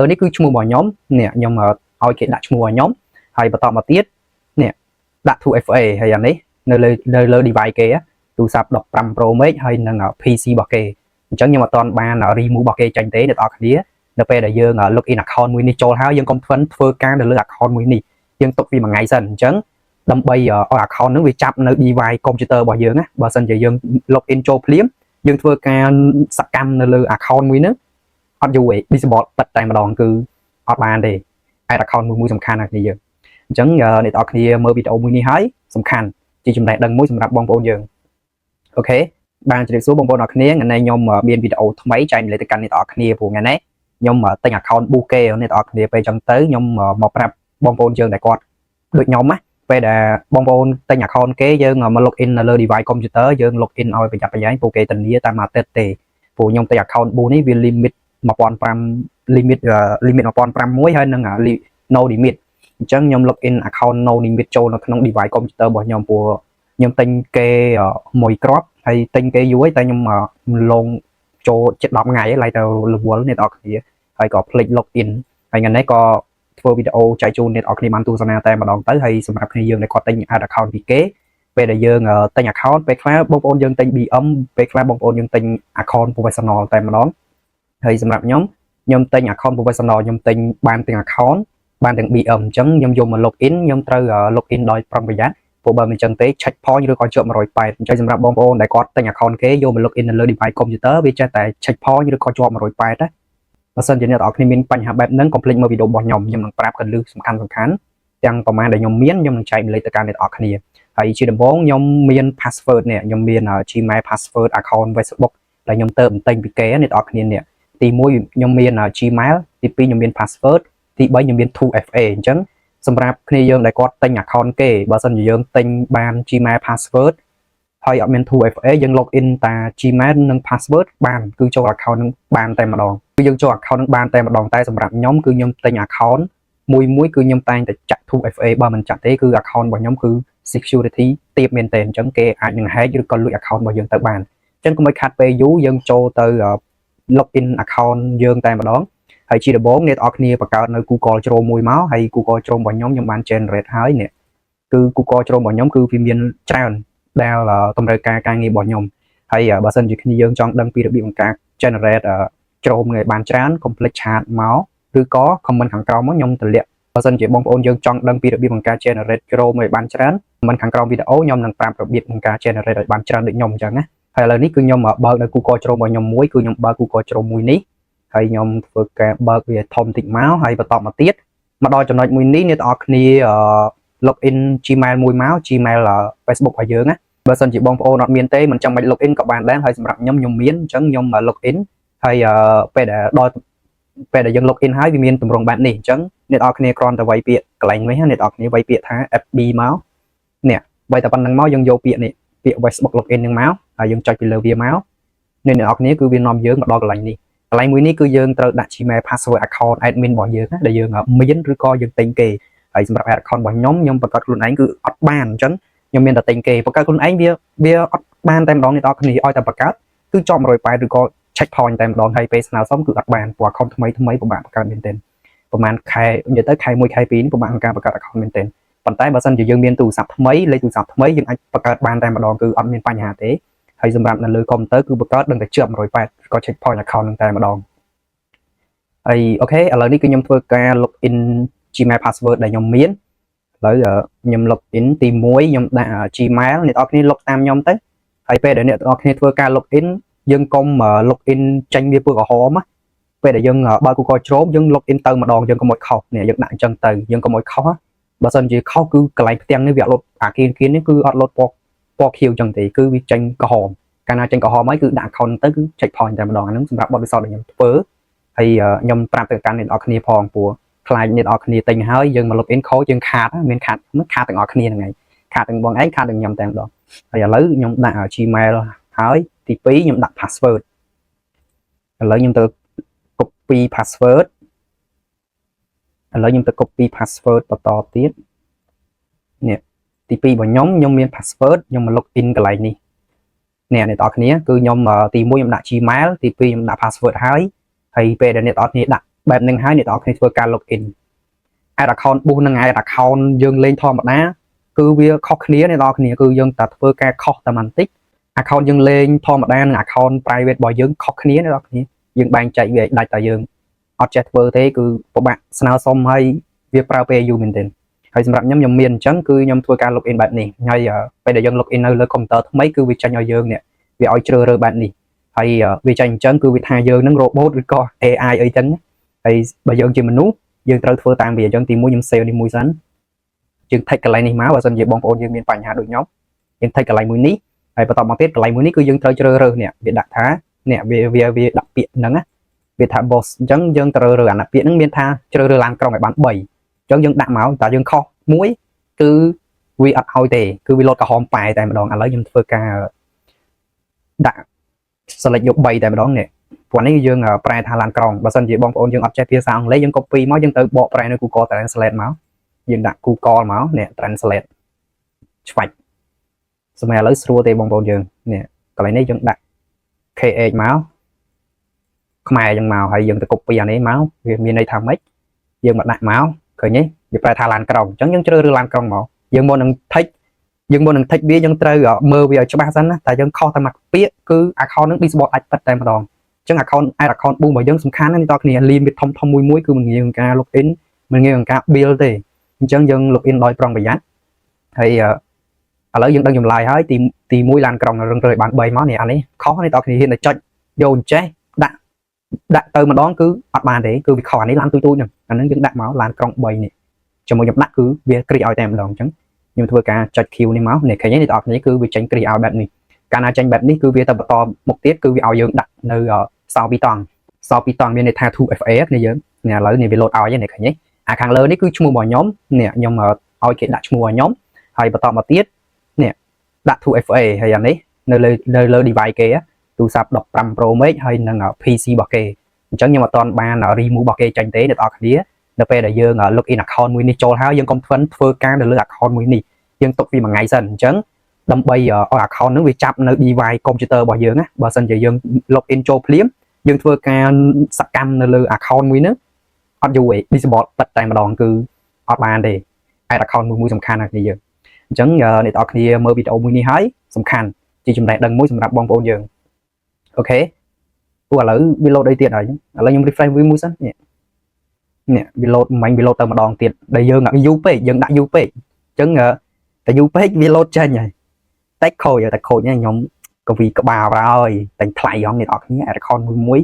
នេះគឺឈ្មោះរបស់ខ្ញុំនេះខ្ញុំឲ្យគេដាក់ឈ្មោះរបស់ខ្ញុំហើយបន្តមកទៀតនេះដាក់ 2FA ហើយអានេះនៅលើ device គេទូរស័ព្ទ15 Pro Max ហើយនឹង PC របស់គេអញ្ចឹងខ្ញុំអត់ទាន់បាន remove របស់គេចេញទេអ្នកនរគ្នានៅពេលដែលយើង login account មួយនេះចូលហើយយើងកុំធ្វើការនៅលើ account មួយនេះយើងទុកវាមួយថ្ងៃសិនអញ្ចឹងដើម្បីឲ្យ account ហ្នឹងវាចាប់នៅ device computer របស់យើងណាបើសិនជាយើង login ចូលភ្លាមយើងធ្វើការសកម្មនៅលើ account មួយហ្នឹងអត់យូរទេ disable បិទតែម្ដងគឺអត់បានទេ add account មួយសំខាន់ណាស់គ្នាយើងអញ្ចឹងអ្នកនរគ្នាមើលវីដេអូមួយនេះហើយសំខាន់ជាចំណេះដឹងមួយសម្រាប់បងប្អូនយើងអូខេបានជម្រាបសួរបងប្អូនអរគ្នាថ្ងៃនេះខ្ញុំមានវីដេអូថ្មីចែកម្លែកទៅកាន់អ្នកនរគ្នាព្រោះថ្ងៃនេះខ្ញុំទិញ account Booke អ្នកនរគ្នាពេលអញ្ចឹងទៅខ្ញុំមកប្រាប់បងប្អូនយើងដែលគាត់ដូចខ្ញុំណាពេលដែលបងប្អូនទិញ account គេយើងមក login នៅលើ device computer យើង login ឲ្យប្រយ័ត្នប្រយែងពួកគេធានាតាមអាទិត្យទេព្រោះខ្ញុំទិញ account Boo នេះវា limit 1500 limit 1500មួយហើយនឹង no limit អញ្ចឹងខ្ញុំ login account no limit ចូលនៅក្នុង device computer របស់ខ្ញុំព្រោះខ្ញុំទិញគេមួយគ្រាប់ហើយទិញគេយូរហើយតែខ្ញុំលងចូលជិត10ថ្ងៃហើយឡើងទៅរវល់អ្នកនរគ្នាហើយក៏ភ្លេច login ហើយថ្ងៃនេះក៏ធ្វើវីដេអូចែកជូនអ្នកនរគ្នាបានទស្សនាតែម្ដងទៅហើយសម្រាប់គ្នាយើងដែលគាត់ទិញ add account ពីគេពេលដែលយើងទិញ account ពេលខ្លះបងប្អូនយើងទិញ BM ពេលខ្លះបងប្អូនយើងទិញ account professional តែម្ដងហើយសម្រាប់ខ្ញុំទិញ account professional ខ្ញុំទិញបានទាំង account បានទាំង BM អញ្ចឹងខ្ញុំយកមក login ខ្ញុំត្រូវ login ដោយប្រុងប្រយ័ត្នព្រោះបើមិនអញ្ចឹងទេ check point ឬក៏ជាប់180អញ្ចឹងសម្រាប់បងប្អូនដែលគាត់ទិញ account គេយកមក login នៅលើ device computer វាចេះតែ check point ឬក៏ជាប់180ណាបើសិនជាអ្នកនរគ្នាមានបញ្ហាបែបហ្នឹងកុំភ្លេចមើលវីដេអូរបស់ខ្ញុំនឹងប្រាប់កន្លឹះសំខាន់ទាំងប្រមាណដែលខ្ញុំមានខ្ញុំនឹងចែកម្លែកទៅកាន់អ្នកនរគ្នាហើយជាដំបូងខ្ញុំមាន password នេះខ្ញុំមាន Gmail password account Facebook ដែលខ្ញុំទៅបន្ទិញពីគេអ្នកនរគ្នានេះទី1ខ្ញុំមាន Gmail ទី2ខ្ញុំមាន password ទី3ខ្ញុំមាន 2FA អញ្ចឹងសម្រាប់គ្នាយើងដែលគាត់ទិញ account គេបើសិនជាយើងទិញបាន Gmail password ហើយអត់មាន 2FA យើង login តា Gmail និង password បានគឺចូល account នឹងបានតែម្ដងគឺយើងចូល account នឹងបានតែម្ដងតែសម្រាប់ខ្ញុំគឺខ្ញុំទិញ account មួយគឺខ្ញុំតែងតែចាក់ 2FA បើមិនចាក់ទេគឺ account របស់ខ្ញុំគឺ security ទាបមែនតើអញ្ចឹងគេអាចនឹង hack ឬក៏លួច account របស់យើងទៅបានអញ្ចឹងកុំឲ្យខាត់ពេលយូរយើងចូលទៅ login account យើងតែម្ដងហើយជាដំបូងអ្នកនរគ្នាបង្កើតនៅ Google Chrome មួយមកហើយ Google Chrome របស់ខ្ញុំបាន generate ហើយនេះគឺ Google Chrome របស់ខ្ញុំគឺវាមានច្រើនដែលតម្រូវការងាររបស់ខ្ញុំហើយបើសិនជាគ្នាយើងចង់ដឹងពីរបៀបបង្កើត generate Chrome ឲ្យបានច្រើនកុំភ្លេចឆាតមកឬក៏ comment ខាងក្រោមមកខ្ញុំតម្លាក់បើសិនជាបងប្អូនយើងចង់ដឹងពីរបៀបបង្កើត generate Chrome ឲ្យបានច្រើន comment ខាងក្រោមវីដេអូខ្ញុំនឹងប្រាប់របៀបបង្កើត generate ឲ្យបានច្រើនដូចខ្ញុំអញ្ចឹងណាហើយឥឡូវនេះគឺខ្ញុំបើកនៅ Google Chrome របស់ខ្ញុំមួយគឺខ្ញុំបើក Google Chrome មួយនេះហើយខ្ញុំធ្វើការបើកវាធំតិចមកហើយបន្តមកទៀតមកដល់ចំណុចមួយនេះអ្នកនរគ្នា login Gmail មួយមក Gmail Facebook របស់យើងណាបើសិនជាបងប្អូនអត់មានទេមិនចាំបាច់ login ក៏បានដែរហើយសម្រាប់ខ្ញុំមានអញ្ចឹងខ្ញុំ login ហើយពេលដែលយើង login ហើយវាមានទម្រង់បែបនេះអញ្ចឹងអ្នកនរគ្នាគ្រាន់តែវាយពាក្យកន្លែងនេះអ្នកនរគ្នាវាយពាក្យថា FB មកនេះវាយតែប៉ុណ្្នឹងមកយើងយកពាក្យនេះពាក្យ Facebook login ហ្នឹងមកហើយយើងចុចពីលើវាមកអ្នកនរគ្នាគឺវានាំយើងមកដល់កន្លែងនេះកន្លែងមួយនេះគឺយើងត្រូវដាក់ Gmail password account admin របស់យើងណាដែលយើងមានឬក៏យើងទិញគេហើយសម្រាប់ account របស់ខ្ញុំបង្កើតខ្លួនឯងគឺអត់បានអញ្ចឹងខ្ញុំមានតែទិញគេបង្កើតខ្លួនឯងវាអត់បានតែម្ដងអ្នកនរគ្នាឲ្យតែបង្កើតគឺជាប់180ឬក៏ check point តែម្ដងហើយពេលស្នើសុំគឺអត់បានព្រោះ account ថ្មីពិបាកបង្កើតមែនទែនប្រហែលខែនិយាយទៅខែ1ខែ2នេះពិបាកក្នុងការបង្កើត account មែនទែនប៉ុន្តែបើសិនជាយើងមានទូរស័ព្ទថ្មីលេខទូរស័ព្ទថ្មីយើងអាចបង្កើតបានតែម្ដងគឺអត់មានបញ្ហាទេហើយសម្រាប់នៅលើ computer គឺបង្កើតដឹងតែជាប់180ក៏ check point account នឹងតែម្ដងហើយអូខេឥឡូវនេះគឺខ្ញុំធ្វើការ login Gmail password ដែលខ្ញុំមានឥឡូវខ្ញុំ login ទី1ខ្ញុំដាក់ Gmail អ្នកនរគ្នា log តាមខ្ញុំទៅហើយពេលដែលអ្នកនរគ្នាធ្វើការ login យើងកុំ login ចេញវាពើក្រហមណាពេលដែលយើងបើ Google Chrome យើង login ទៅម្ដងយើងកុំឲ្យខុសនេះយើងដាក់អញ្ចឹងទៅយើងកុំឲ្យខុសបើសិនជាខុសគឺកន្លែងផ្ទាំងនេះវាអត់លុតអាគៀននេះគឺអត់លុតពណ៌ខៀវអញ្ចឹងទេគឺវាចេញក្រហមកាលណាចេញក្រហមហើយគឺដាក់ account ទៅគឺ check point តែម្ដងអាហ្នឹងសម្រាប់បទពិសោធន៍ដែលខ្ញុំធ្វើហើយខ្ញុំប្រាប់ទៅកាន់អ្នកនរគ្នាផងព្រោះខ្លាចអ្នកនរគ្នាទិញហើយយើងមក login ខូចយើងខាតមានខាតទាំងអស់គ្នាហ្នឹងហើយខាតទាំងបងឯងខាតទាំងខ្ញុំតែម្ដងហើយឥឡូវខ្ញុំដាក់ Gmail ហើយទី2ខ្ញុំដាក់ password ឥឡូវខ្ញុំទៅ copy password ឥឡូវខ្ញុំទៅ copy password បន្តទៀតនេះទី2របស់ខ្ញុំមាន password ខ្ញុំមក login កន្លែងនេះអ្នកនរគ្នាគឺខ្ញុំទី1ខ្ញុំដាក់ Gmail ទី2ខ្ញុំដាក់ password ហើយពេលដែលអ្នកនរគ្នាដាក់ បែបនឹងហើយអ្នកនរគ្នាធ្វើការ login ad account បុះនឹង ad account យើងលេងធម្មតាគឺវាខុសគ្នាអ្នកនរគ្នាគឺយើងតែធ្វើការខុសតែបន្តិច account យើងលេងធម្មតានិង account private របស់យើងខុសគ្នាអ្នកនរគ្នាយើងបែងចែកវាដាច់តែយើងអត់ចេះធ្វើទេគឺពិបាកស្នើសុំឲ្យវាប្រើពេលយូរមែនទែនហើយសម្រាប់ខ្ញុំមានអញ្ចឹងគឺខ្ញុំធ្វើការ login បែបនេះហើយពេលដែលយើង login នៅលើ computer ថ្មីគឺវាចាញ់ឲ្យយើងនេះវាឲ្យជ្រើសរើសបែបនេះហើយវាចាញ់អញ្ចឹងគឺវាថាយើងនឹង robot ឬក៏ AI អីចឹងហើយបើយើងជាមនុស្សយើងត្រូវធ្វើតាមវាអញ្ចឹងទីមួយខ្ញុំ save នេះមួយសិនយើង take កន្លែងនេះមកបើសិនជាបងប្អូនយើងមានបញ្ហាដូចខ្ញុំយើង take កន្លែងមួយនេះហើយបន្តមកទៀតកន្លែងមួយនេះគឺយើងត្រូវជ្រើសរើសនេះវាដាក់ថានេះវាដាក់ពាក្យហ្នឹងណាវាថា boss អញ្ចឹងយើងត្រូវរើសអាពាក្យហ្នឹងមានថាជ្រើសរើសឡានក្រុងឲ្យបាន3អញ្ចឹងយើងដាក់មកតែយើងខុសមួយគឺវាអត់ឲ្យទេគឺវាលោតក្រហមប៉ែតែម្ដងឥឡូវខ្ញុំធ្វើការដាក់ select យក3តែម្ដងនេះព្រោះនេះយើងប្រែថាឡានក្រុងបើសិនជាបងប្អូនយើងអត់ចេះភាសាអង់គ្លេសយើង copy មកយើងទៅបកប្រែនៅ Google Translate មកយើងដាក់ Google មកនេះ Translate ឆ្វាច់សម្រាប់ឥឡូវស្រួលទេបងប្អូនយើងនេះកន្លែងនេះយើងដាក់ KH មកខ្មែរយើងមកហើយយើងទៅ copy អានេះមកវាមានន័យថាម៉េចយើងមកដាក់មកឃើញទេវាប្រែថាឡានក្រុងអញ្ចឹងយើងជ្រើសរើសឡានក្រុងមកយើងមុននឹង take វាយើងត្រូវមើលវាឲ្យច្បាស់សិនណាតែយើងខុសតែមួយពាក្យគឺ account ហ្នឹង disable អាចប៉ិតតែម្ដងអញ្ចឹង account boom របស់យើងសំខាន់ណាស់អ្នកនរគ្នា limit ធំមួយគឺមិនងាយនឹងការ login មិនងាយនឹងការ build ទេអញ្ចឹងយើង login ដោយប្រុងប្រយ័ត្នហើយឥឡូវយើងដឹងចម្លើយហើយទី1ឡានក្រុងរឹងរើយបាន3មកនេះអានេះខុសនេះអ្នកនរគ្នាហ៊ានតែចុចយកអញ្ចេះដាក់ទៅម្ដងគឺអត់បានទេគឺវាខុសអានេះឡានទូចហ្នឹងអាហ្នឹងយើងដាក់មកឡានក្រុង3នេះជាមួយខ្ញុំដាក់គឺវាគ្រីឲ្យតែម្ដងអញ្ចឹងខ្ញុំធ្វើការចុច Q នេះមកនេះឃើញទេអ្នកនរគ្នាគឺវាចេញគ្រីឲ្យបែបនេះកាលណាចេញបែបនេះគឺវាទៅបន្តមុខទៀតគឺវាឲ្យយើងដាក់នៅសពីតង់មានន័យថា 2FA គ្នាយើងនេះឥឡូវនេះវាលោតឲ្យនេះឃើញទេអាខាងលើនេះគឺឈ្មោះរបស់ខ្ញុំនេះខ្ញុំឲ្យគេដាក់ឈ្មោះរបស់ខ្ញុំហើយបន្តមកទៀតនេះដាក់ 2FA ហើយអានេះនៅលើ device គេទូរស័ព្ទ15 Pro Max ហើយនឹង PC របស់គេអញ្ចឹងខ្ញុំអត់ទាន់បាន remove របស់គេចេញទេអ្នកនរគ្នានៅពេលដែលយើង login account មួយនេះចូលហើយយើងកុំធ្វើការនៅលើ account មួយនេះយើងទុកវាមួយថ្ងៃសិនអញ្ចឹងដើម្បីឲ្យ account ហ្នឹងវាចាប់នៅ device computer របស់យើងណាបើសិនជាយើង login ចូលភ្លាមយើងធ្វើការសកម្មនៅលើ account មួយហ្នឹងអត់យូរទេ disable ប៉ិតតែម្ដងគឺអត់បានទេ ad account មួយសំខាន់ណាស់គ្នាយើងអញ្ចឹងអ្នកនរគ្នាមើលវីដេអូមួយនេះហើយសំខាន់ជាចំណេះដឹងមួយសម្រាប់បងប្អូនយើងអូខេព្រោះឥឡូវវា load អីទៀតហើយឥឡូវខ្ញុំ refresh វាមួយសិននេះវា load មិញវា load ទៅម្ដងទៀតដែលយើងយូរពេកយើងដាក់យូរពេកអញ្ចឹងតែយូរពេកវា load ចេញហើយតែខូចខ្ញុំកវីក្បាលហើយតែថ្លៃហងអ្នកនរគ្នា account មួយ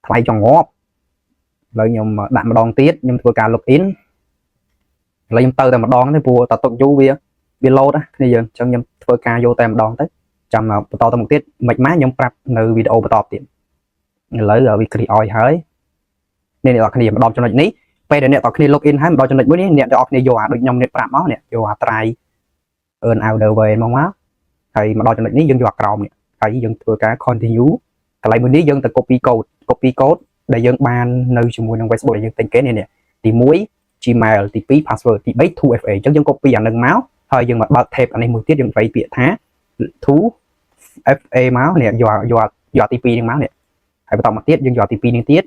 ថ្លៃចង្អប់ឥឡូវខ្ញុំដាក់ម្ដងទៀតខ្ញុំធ្វើការ login ឥឡូវខ្ញុំទៅតែម្ដងទេព្រោះតតុកយូរវា load ណាគ្នាយើងអញ្ចឹងខ្ញុំធ្វើការយកតែម្ដងទៅចាំបន្តទៅមុខទៀតមិនម៉ាខ្ញុំប្រាប់នៅវីដេអូបន្តទៀតឥឡូវវាគ្រីអយហើយអ្នកនរគ្នាម្ដងចំណុចនេះពេលដែលអ្នកនរគ្នា login ហើយម្ដងចំណុចមួយនេះអ្នកនរគ្នាយកអាដូចខ្ញុំនេះប្រាប់មកនេះយកអា try earn outer way មកហើយម្ដងចំណុចនេះយើងយកអាក្រោមនេះហើយយើងធ្វើការ continue កន្លែងមួយនេះយើងទៅ copy code ដែលយើងបាននៅជាមួយនឹង Facebook ដែលយើងទិញគេនេះទី1 Gmail ទី2 password ទី3 2FA អញ្ចឹងយើង copy អានឹងមកហើយយើងមកបើក tab អានេះមួយទៀតយើងវាយពាក្យថា 2FA មកនេះយកទី2ហ្នឹងមកនេះហើយបន្តមកទៀតយើងយកទី2នេះទៀត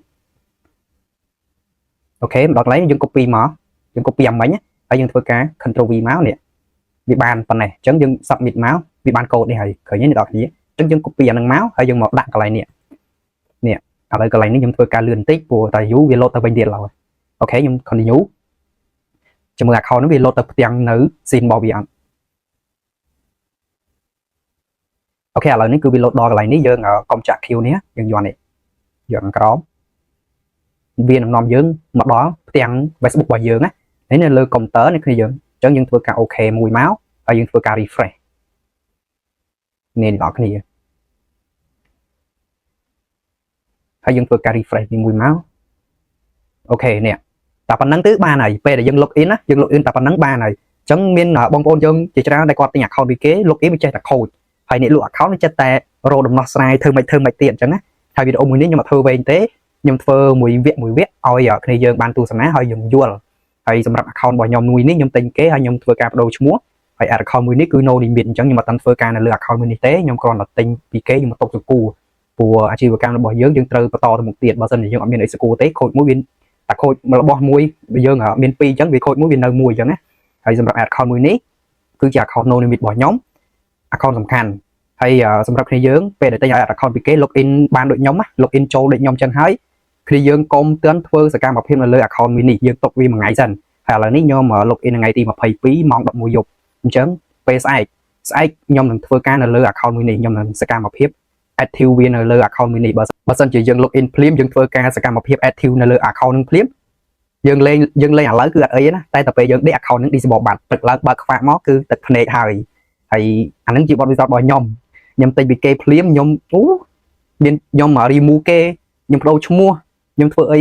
អូខេម្ដងកន្លែងយើង copy មកយើង copy អាមិញហើយយើងធ្វើការ Ctrl V មកនេះវាបានប៉ុណ្ណេះអញ្ចឹងយើង submit មកវាបានកូដនេះហើយឃើញទេអ្នកនរគ្នាអញ្ចឹងយើង copy អានឹងមកហើយយើងមកដាក់កន្លែងនេះឥឡូវកន្លែងនេះខ្ញុំធ្វើការលឿនបន្តិចព្រោះតែយូរវា load ទៅវិញទៀតឡើយអូខេខ្ញុំ continue ជាមួយ account នេះវា load ទៅផ្ទាំងនៅ scene របស់វាអត់អូខេឥឡូវនេះគឺវា load ដល់កន្លែងនេះយើងកុំចាក់ Q នេះយើងយកនេះយកខាងក្រោមវានឹងនាំយើងមកដល់ផ្ទាំង Facebook របស់យើងណានេះនៅលើ computer នេះគ្នាយើងអញ្ចឹងយើងធ្វើការ OK មួយមកហើយយើងធ្វើការ refresh នេះអ្នកនរគ្នាហើយយើងធ្វើការ refresh មួយមកអូខេនេះតែប៉ុណ្្នឹងទៅបានហើយពេលដែលយើង login ណាយើង login តែប៉ុណ្្នឹងបានហើយអញ្ចឹងមានបងប្អូនយើងជាច្រើនដែលគាត់ទិញ account ពីគេ login វាចេះតែខូចហើយអ្នកលក់ account វាចេះតែរកដំណោះស្រាយធ្វើមិនទៀតអញ្ចឹងណាហើយវីដេអូមួយនេះខ្ញុំអត់ធ្វើវែងទេខ្ញុំធ្វើមួយវគ្គឲ្យគ្នាយើងបានទស្សនាហើយយើងយល់ហើយសម្រាប់ account របស់ខ្ញុំមួយនេះខ្ញុំទិញគេហើយខ្ញុំធ្វើការបដូរឈ្មោះហើយ account មួយនេះគឺ no limit អញ្ចឹងខ្ញុំអត់តាន់ធ្វើការនៅលើ account មួយនេះទេខ្ញុំគ្រាន់តែទិញពីគេខ្ញុំមកຕົកសកូ ព្រោះអាជីវកម្មរបស់យើងត្រូវបន្តទៅមុខទៀតបើមិនយើងអត់មានអីស្គាល់ទេខូចមួយវាតែខូចរបស់មួយយើងមាន2អញ្ចឹងវាខូចមួយវានៅមួយអញ្ចឹងណាហើយសម្រាប់ account មួយនេះគឺជា account no limit របស់ខ្ញុំ account សំខាន់ហើយសម្រាប់គ្នាយើងពេលដែលតែឲ្យ account ពីគេ login បានដូចខ្ញុំណា login ចូលដូចខ្ញុំអញ្ចឹងហើយគ្នាយើងកុំទឿនធ្វើសកម្មភាពនៅលើ account មួយនេះយើងຕົកវាមួយថ្ងៃសិនហើយឥឡូវនេះខ្ញុំ login ថ្ងៃទី22ម៉ោង11យប់អញ្ចឹងពេលស្អែកខ្ញុំនឹងធ្វើការនៅលើ account មួយនេះខ្ញុំនឹងសកម្មភាព active វានៅលើ account មួយនេះបើសិនជាយើង login ភ្លាមយើងធ្វើការសកម្មភាព active នៅលើ account នឹងភ្លាមយើងលេងឥឡូវគឺអត់អីណាតែតែពេលយើងដេក account នឹង disable បាត់ទឹកឡើងបើកខ្វាក់មកគឺទឹកភ្នែកហើយអានឹងជាបទពិសោធន៍របស់ខ្ញុំទិញពីគេភ្លាមខ្ញុំមានខ្ញុំ remove គេខ្ញុំបដូរឈ្មោះខ្ញុំធ្វើអី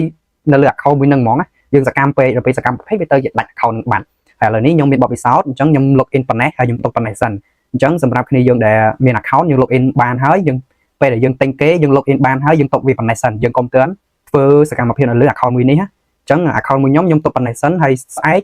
នៅលើ account មួយនឹងហ្មងណាយើងសកម្មពេកដល់ពេលសកម្មពេកវាទៅជាដាច់ account នឹងបាត់ហើយឥឡូវនេះខ្ញុំមានបទពិសោធន៍អញ្ចឹងខ្ញុំ login ប៉ុណ្ណេះហើយខ្ញុំទុកប៉ុណ្ណេះសិនអញ្ចឹងសម្រាប់គ្នាយើងដែលមាន account យើង login បានហើយយើងពេលដែលយើងទិញគេយើង login បានហើយយើងទុកវាប៉ុណ្ណេះសិនយើងកុំទឿនធ្វើសកម្មភាពនៅលើ account មួយនេះណាអញ្ចឹង account មួយខ្ញុំទុកប៉ុណ្ណេះសិនហើយស្អែក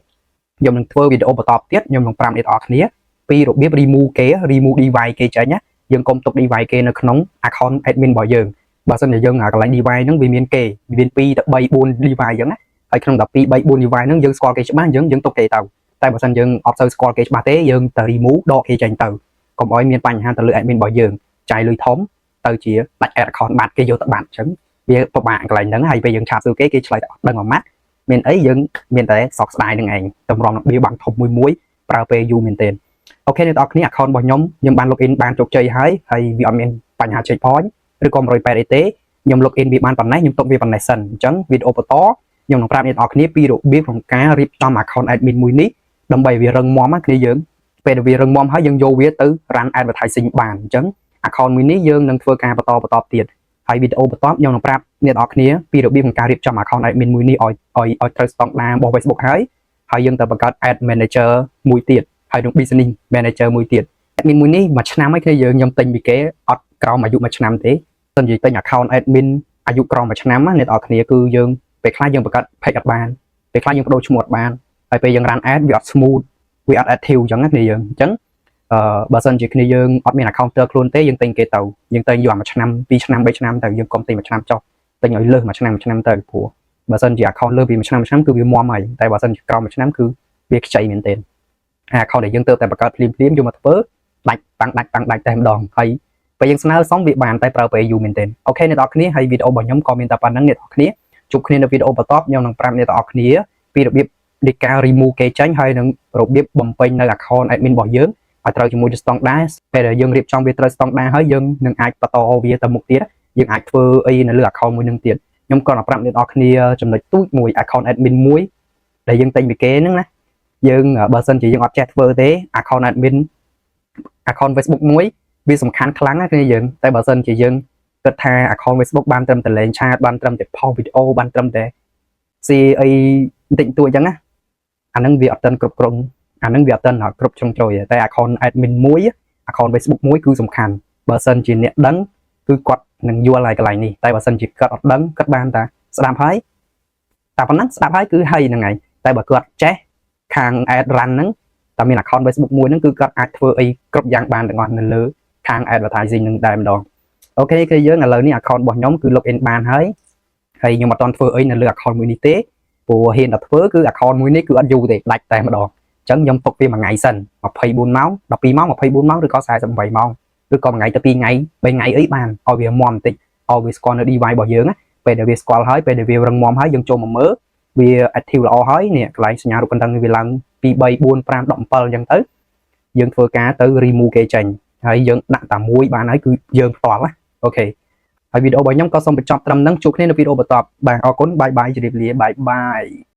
ខ្ញុំនឹងធ្វើវីដេអូបន្តទៀតខ្ញុំនឹងប្រាប់អ្នកទាំងអស់គ្នាពីរបៀប remove គេ remove device គេចេញណាយើងកុំទុក device គេនៅក្នុង account admin របស់យើងបើសិនជាយើងកន្លែង device ហ្នឹងវាមានគេវាមាន2ទៅ3 4 device អញ្ចឹងណាហើយក្នុង12 3 4 device ហ្នឹងយើងស្គាល់គេច្បាស់អញ្ចឹងយើងទុកគេទៅតែបើសិនយើងអត់សូវស្គាល់គេច្បាស់ទេយើងទៅ remove ដកគេចេញទៅកុំឲ្យមានបញ្ហាទៅលើ admin របស់យើងចាយលុយធំទៅជាដាច់ account បាត់គេយកទៅបាត់អញ្ចឹងវាពិបាកកន្លែងហ្នឹងហើយពេលយើងឆាតសួរគេឆ្លើយតែអត់ដឹងមួយម៉ាត់មានអីយើងមានតែសោកស្ដាយនឹងឯងតម្រង់របៀបបាំងធំមួយប្រើពេលយូរមែនទែនអូខេអ្នកនរគ្នា account របស់ខ្ញុំបាន login បានជោគជ័យហើយវាអត់មានបញ្ហា check point ឬក៏180អីទេខ្ញុំ login វាបានប៉ុណ្ណេះខ្ញុំទុកវាប៉ុណ្ណេះសិនអញ្ចឹងវីដេអូបន្តខ្ញុំនឹងប្រាប់អ្នកនរគ្នាពីរបៀបក្នុងការរៀបចំ account admin មួយនេះដើម្បីវារឹងមាំគ្នាយើងពេលដែលវារឹងមាំហើយយើងយកវាទៅ run advertising បានអញ្ចឹង account មួយនេះយើងនឹងធ្វើការបន្តទៀតហើយវីដេអូបន្តខ្ញុំនឹងប្រាប់អ្នកនរគ្នាពីរបៀបក្នុងការរៀបចំ account admin មួយនេះឲ្យត្រូវស្តង់ដាររបស់ Facebook ហើយយើងទៅបង្កើត ad manager មួយទៀតហើយនឹង business manager មួយទៀត admin មួយនេះមួយឆ្នាំហើយគ្នាយើងខ្ញុំទិញពីគេអត់ក្រោមអាយុមួយឆ្នាំទេសិននិយាយទិញ account admin អាយុក្រោមមួយឆ្នាំណាអ្នកនរគ្នាគឺយើងពេលខ្លះយើងបង្កើត page អត់បានពេលខ្លះយើងបដូរឈ្មោះអត់បានហើយពេលយើង run ad វាអត់ smooth វាអត់ active អញ្ចឹងណាគ្នាយើងអញ្ចឹងបើសិនជាគ្នាយើងអត់មាន account ខ្លួនទេយើងទិញគេទៅយើងទិញយកមួយឆ្នាំ2ឆ្នាំ3ឆ្នាំទៅយើងកុំទិញមួយឆ្នាំចុះទិញឲ្យលើសមួយឆ្នាំទៅព្រោះបើសិនជា account លើសពីមួយឆ្នាំគឺវាមាំហើយតែបើសិនជាក្រោមមួយឆ្នាំគឺវាខ្ចីមែនទែនaccount ដែលយើងទៅតែបង្កើតភ្លាមយកមកធ្វើដាច់តាំងតែម្ដងហើយពេលយើងស្នើសុំវាបានតែប្រើពេលយូរមែនទែនអូខេអ្នកនរគ្នាហើយវីដេអូរបស់ខ្ញុំក៏មានតែប៉ុណ្្នឹងអ្នកនរគ្នាជួបគ្នានៅវីដេអូបន្តខ្ញុំនឹងប្រាប់អ្នកនរគ្នាពីរបៀបនៃការ remove គេចេញហើយនឹងរបៀបបំពេញនៅ account admin របស់យើងឲ្យត្រូវជាមួយនឹងស្តង់ដារពេលដែលយើងរៀបចំវាត្រូវស្តង់ដារហើយយើងនឹងអាចបន្តវាទៅមុខទៀតយើងអាចធ្វើអីនៅលើ account មួយនឹងទៀតខ្ញុំក៏នឹងប្រាប់អ្នកនរគ្នាចំណុចទូចមួយ account admin មួយដែលយើងទិញពីគេហ្នឹងណាយើងបើសិនជាយើងអត់ចេះធ្វើទេ account admin account Facebook មួយវាសំខាន់ខ្លាំងណាស់គ្នាយើងតែបើសិនជាយើងគិតថា account Facebook បានត្រឹមតែលេងឆាតបានត្រឹមតែផុសវីដេអូបានត្រឹមតែស៊ីអីបន្តិចបន្តួចអញ្ចឹងណាអាហ្នឹងវាអត់ទាន់គ្រប់ជ្រុងជ្រោយតែ account admin មួយ account Facebook មួយគឺសំខាន់បើសិនជាអ្នកដឹងគឺគាត់នឹងយល់ហើយកន្លែងនេះតែបើសិនជាគាត់អត់ដឹងគាត់បានតែស្ដាប់ហើយតែប៉ុណ្ណឹងស្ដាប់ហើយគឺហើយហ្នឹងហើយតែបើគាត់ចេះខាង ad run ហ្នឹងតែមាន account Facebook មួយហ្នឹងគឺគាត់អាចធ្វើអីគ្រប់យ៉ាងបានទាំងអស់នៅលើខាង advertising ហ្នឹងតែម្ដងអូខេគឺយើងឥឡូវនេះ account របស់ខ្ញុំគឺ login បានហើយខ្ញុំអត់ទាន់ធ្វើអីនៅលើ account មួយនេះទេព្រោះហ៊ានតែធ្វើគឺ account មួយនេះគឺអត់យូរទេដាច់តែម្ដងអញ្ចឹងខ្ញុំទុកវាមួយថ្ងៃសិន24ម៉ោង12ម៉ោង24ម៉ោងឬក៏48ម៉ោងឬក៏មួយថ្ងៃទៅ2ថ្ងៃ3ថ្ងៃអីបានឲ្យវាមាំបន្តិចឲ្យវាស្គាល់នៅ device របស់យើងណាពេលដែលវាស្គាល់ហើយពេលដែលវារឹងមាំហើយយើងចូលមកមើលវា active ល្អហើយនេះកន្លែងសញ្ញារូបកណ្ដឹងវាឡើង2 3 4 5 17អញ្ចឹងទៅយើងធ្វើការទៅ remove គេចេញហើយយើងដាក់តែមួយបានហើយគឺយើងផ្ទាល់ណាអូខេហើយវីដេអូរបស់ខ្ញុំក៏សូមបញ្ចប់ត្រឹមហ្នឹងជួបគ្នានៅវីដេអូបន្តបាទអរគុណបាយបាយជម្រាបលាបាយបាយ